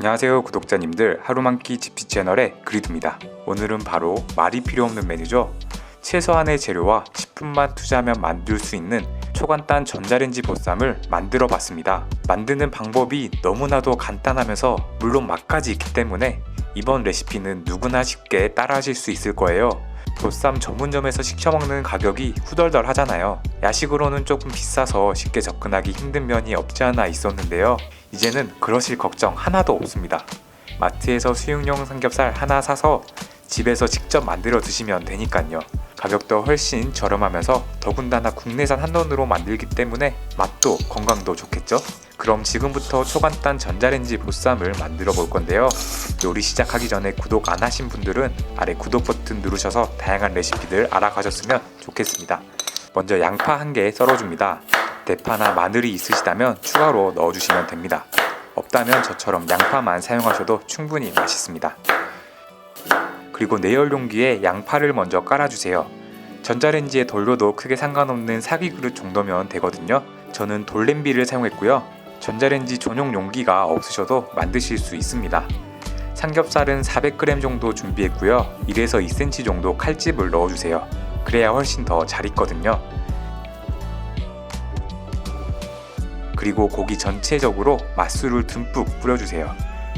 안녕하세요 구독자님들, 하루만끼 집시 채널의 그리드입니다. 오늘은 바로 말이 필요 없는 메뉴죠. 최소한의 재료와 10분만 투자하면 만들 수 있는 초간단 전자레인지 보쌈을 만들어 봤습니다. 만드는 방법이 너무나도 간단하면서 물론 맛까지 있기 때문에 이번 레시피는 누구나 쉽게 따라 하실 수 있을 거예요. 보쌈 전문점에서 시켜먹는 가격이 후덜덜 하잖아요. 야식으로는 조금 비싸서 쉽게 접근하기 힘든 면이 없지 않아 있었는데요. 이제는 그러실 걱정 하나도 없습니다. 마트에서 수육용 삼겹살 하나 사서 집에서 직접 만들어 드시면 되니까요. 가격도 훨씬 저렴하면서 더군다나 국내산 한돈으로 만들기 때문에 맛도 건강도 좋겠죠? 그럼 지금부터 초간단 전자레인지 보쌈을 만들어 볼 건데요. 요리 시작하기 전에 구독 안 하신 분들은 아래 구독 버튼 누르셔서 다양한 레시피들 알아가셨으면 좋겠습니다. 먼저 양파 1개 썰어줍니다. 대파나 마늘이 있으시다면 추가로 넣어주시면 됩니다. 없다면 저처럼 양파만 사용하셔도 충분히 맛있습니다. 그리고 내열 용기에 양파를 먼저 깔아주세요. 전자레인지에 돌려도 크게 상관없는 사기 그릇 정도면 되거든요. 저는 돌냄비를 사용했고요. 전자레인지 전용 용기가 없으셔도 만드실 수 있습니다. 삼겹살은 400g 정도 준비했고요. 1에서 2cm 정도 칼집을 넣어주세요. 그래야 훨씬 더 잘 익거든요. 그리고 고기 전체적으로 맛술을 듬뿍 뿌려주세요.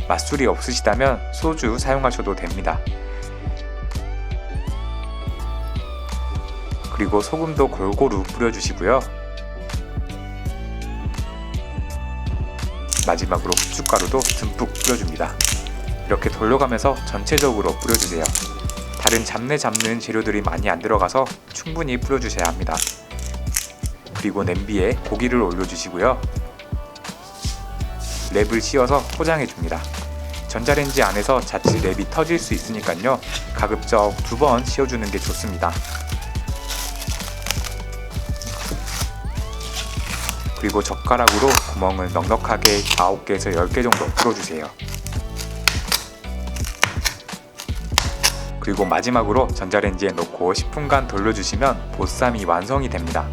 맛술이 없으시다면 소주 사용하셔도 됩니다. 그리고 소금도 골고루 뿌려주시고요. 마지막으로 후춧가루도 듬뿍 뿌려줍니다. 이렇게 돌려가면서 전체적으로 뿌려주세요. 다른 잡내 잡는 재료들이 많이 안 들어가서 충분히 뿌려주셔야 합니다. 그리고 냄비에 고기를 올려주시고요. 랩을 씌워서 포장해줍니다. 전자레인지 안에서 자칫 랩이 터질 수 있으니까요. 가급적 2번 씌워주는 게 좋습니다. 그리고 젓가락으로 구멍을 넉넉하게 9개에서 10개 정도 뚫어주세요. 그리고 마지막으로 전자레인지에 넣고 10분간 돌려주시면 보쌈이 완성이 됩니다.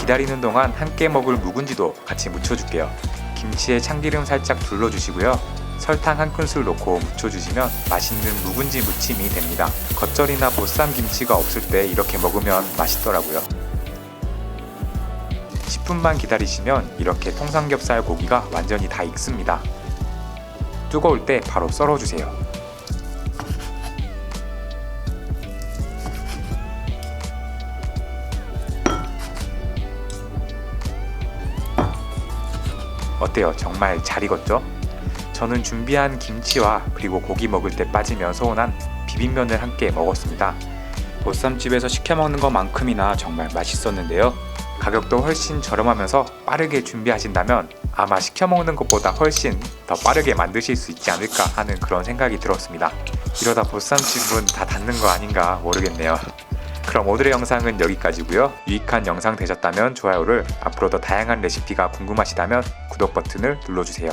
기다리는 동안 함께 먹을 묵은지도 같이 묻혀줄게요. 김치에 참기름 살짝 둘러주시고요. 설탕 1큰술 넣고 묻혀주시면 맛있는 묵은지 무침이 됩니다. 겉절이나 보쌈 김치가 없을 때 이렇게 먹으면 맛있더라고요. 10분만 기다리시면 이렇게 통삼겹살 고기가 완전히 다 익습니다. 뜨거울 때 바로 썰어주세요. 어때요? 정말 잘 익었죠? 저는 준비한 김치와 그리고 고기 먹을 때 빠지면 서운한 비빔면을 함께 먹었습니다. 보쌈집에서 시켜 먹는 것만큼이나 정말 맛있었는데요. 가격도 훨씬 저렴하면서 빠르게 준비하신다면 아마 시켜 먹는 것보다 훨씬 더 빠르게 만드실 수 있지 않을까 하는 그런 생각이 들었습니다. 이러다 보쌈집은 다 닫는 거 아닌가 모르겠네요. 그럼 오늘의 영상은 여기까지고요. 유익한 영상 되셨다면 좋아요를, 앞으로 더 다양한 레시피가 궁금하시다면 구독 버튼을 눌러주세요.